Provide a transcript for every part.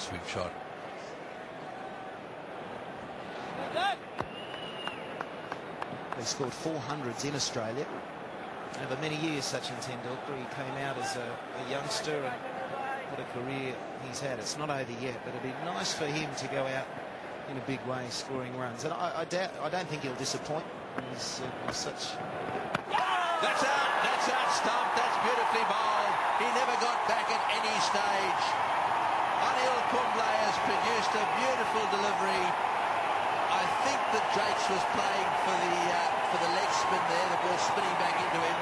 sweep shot. He scored 400s in Australia. Over many years, Sachin Tendulkar, he came out as a youngster, and what a career he's had. It's not over yet, but it'd be nice for him to go out in a big way, scoring runs. And I don't think he'll disappoint. He's such... That's out, stumped, that's beautifully bowled. He never got back at any stage. Anil Kumble has produced a beautiful delivery. I think that Jakes was playing for the leg spin there, the ball spinning back into him,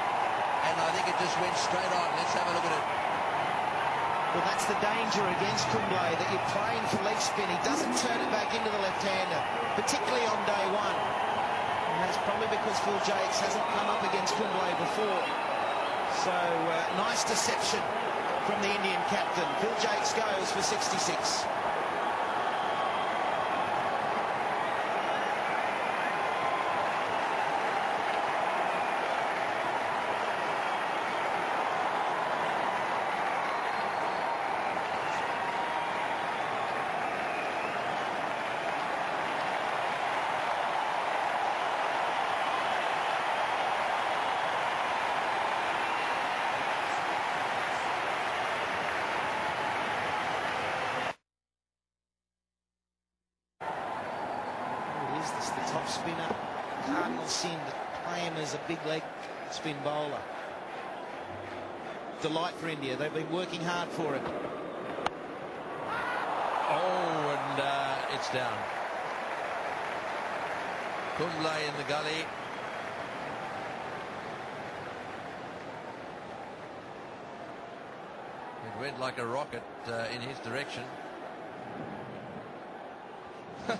and I think it just went straight on. Let's have a look at it. Well, that's the danger against Kumble, that you're playing for leg spin. He doesn't turn it back into the left-hander, particularly on day one. And that's probably because Phil Jakes hasn't come up against Kumble before. So, nice deception from the Indian captain. Phil Jakes goes for 66. The top spinner. Cardinals seem to play him as a big leg spin bowler. Delight for India. They've been working hard for it. Oh, and it's down. Kumble in the gully. It went like a rocket in his direction.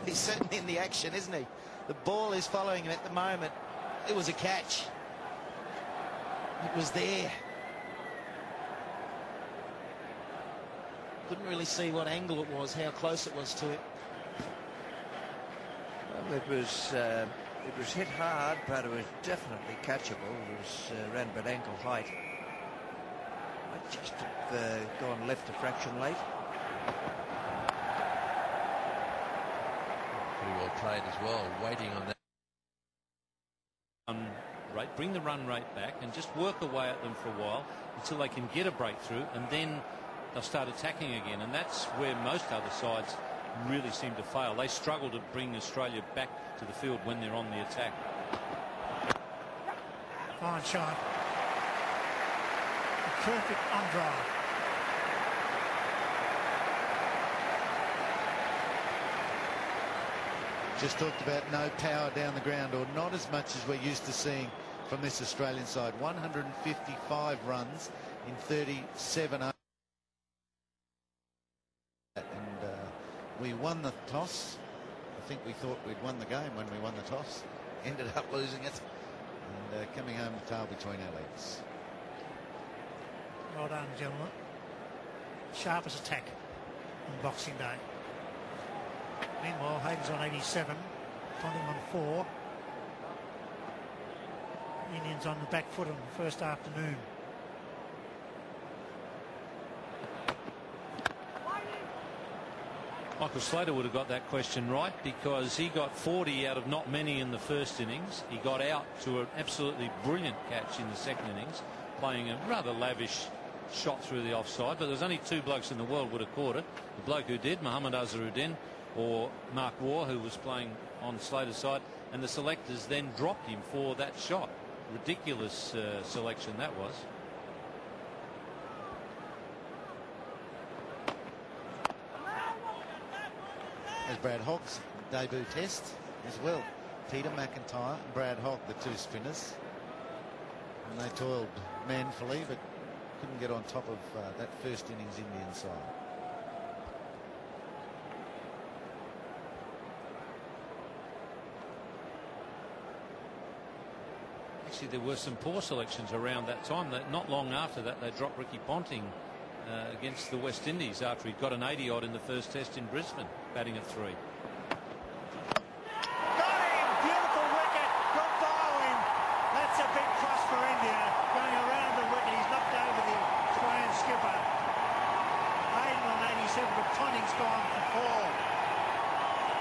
He's certainly in the action, isn't he? The ball is following him at the moment. It was a catch. It was there. Couldn't really see what angle it was, how close it was to him. Well, it was hit hard, but it was definitely catchable. It was around about ankle height. I just have gone left a fraction late. Well played as well, waiting on that. Rate, bring the run rate back and just work away at them for a while until they can get a breakthrough, and then they'll start attacking again. And that's where most other sides really seem to fail. They struggle to bring Australia back to the field when they're on the attack. Fine shot. A perfect undrive. Just talked about no power down the ground, or not as much as we're used to seeing from this Australian side. 155 runs in 37 overs. And we won the toss. I think we thought we'd won the game when we won the toss. Ended up losing it and coming home with tail between our legs. Well done, gentlemen. Sharpest attack on Boxing Day. Meanwhile, Hayden's on 87, Ponting on 4. Indians on the back foot on the first afternoon. Michael Slater would have got that question right, because he got 40 out of not many in the first innings. He got out to an absolutely brilliant catch in the second innings, playing a rather lavish shot through the offside, but there's only two blokes in the world would have caught it. The bloke who did, Mohammad Azharuddin, or Mark Waugh, who was playing on Slater's side, and the selectors then dropped him for that shot. Ridiculous selection that was. As Brad Hogg's debut test as well. Peter McIntyre and Brad Hogg, the two spinners, and they toiled manfully but couldn't get on top of that first innings Indian side. Actually, there were some poor selections around that time. Not long after that, they dropped Ricky Ponting against the West Indies after he got an 80 odd in the first test in Brisbane, batting at 3. Got him! Beautiful wicket from Darwin. That's a big plus for India. Going around the wicket, he's knocked over the Australian skipper. Hayden on 87 for Ponting's gone for 4.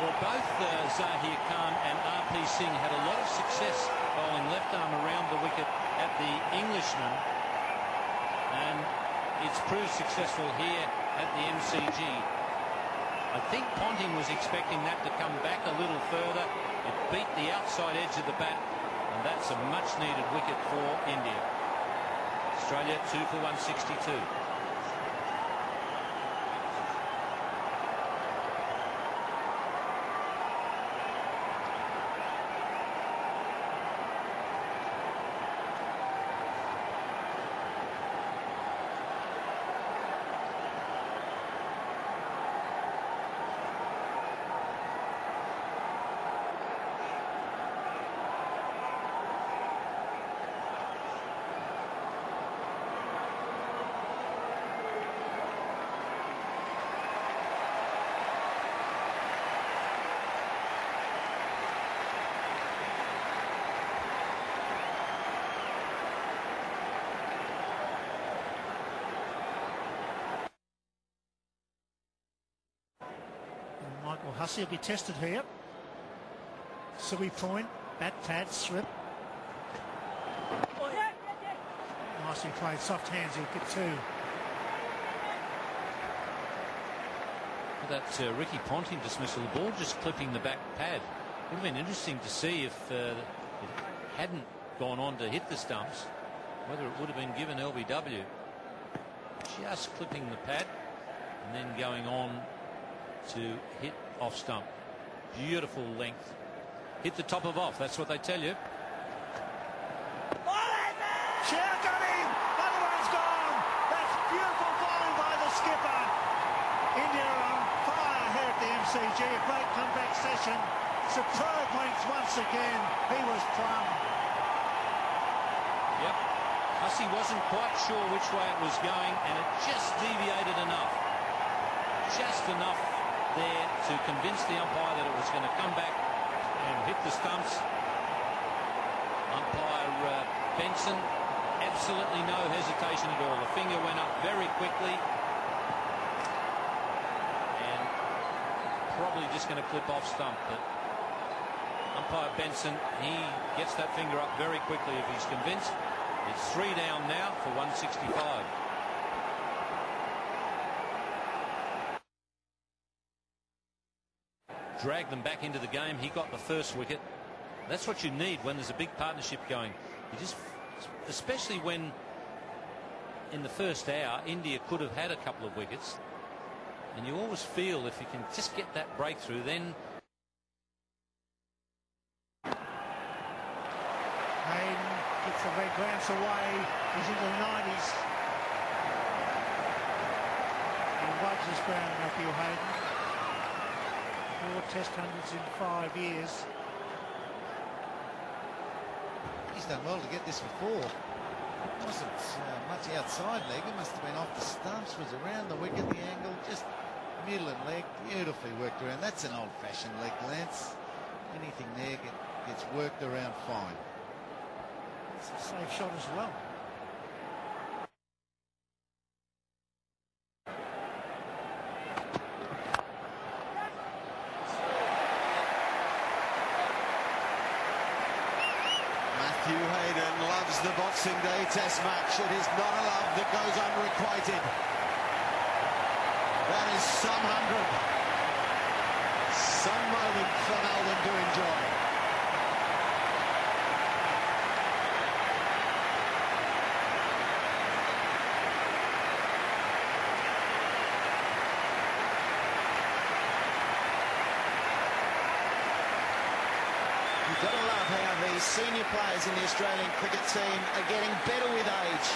Well, both Zahir Khan and R.P. Singh had a lot of success bowling left arm around the wicket at the Englishman, and it's proved successful here at the MCG. I think Ponting was expecting that to come back a little further. It beat the outside edge of the bat, and that's a much-needed wicket for India. Australia 2 for 162. Michael Hussey will be tested here. Subi point, bat pad, slip. Nicely played, soft hands, he'll get 2. That Ricky Ponting dismissal, the ball just clipping the back pad. It would have been interesting to see if it hadn't gone on to hit the stumps, whether it would have been given LBW. Just clipping the pad and then going on to hit off stump. Beautiful length. Hit the top of off, that's what they tell you. Cher got him! Another one's gone! That's beautiful bowling by the skipper. India are on fire here at the MCG. A great comeback session. Superb length once again. He was plumb. Yep. Hussey wasn't quite sure which way it was going, and it just deviated enough. Just enough there to convince the umpire that it was going to come back and hit the stumps. Umpire Benson, absolutely no hesitation at all. The finger went up very quickly and probably just going to clip off stump. But umpire Benson, he gets that finger up very quickly if he's convinced. It's 3 down now for 165. Dragged them back into the game. He got the first wicket. That's what you need when there's a big partnership going. You just, especially when in the first hour India could have had a couple of wickets, and you always feel if you can just get that breakthrough, then Hayden gets the red grounds away. He's into the 90s. And Rogers ground, Matthew Hayden. 4 test hundreds in 5 years. He's done well to get this for 4. It wasn't much outside leg. It must have been off the stumps. Was around the wicket, the angle, just middle and leg, beautifully worked around. That's an old-fashioned leg glance. Anything there gets worked around fine. It's a safe shot as well. Matthew Hayden loves the Boxing Day Test match. It is not a love that goes unrequited. That is some 100. Some moment for Melbourne to enjoy. You've got to love how these senior players in the Australian cricket team are getting better with age.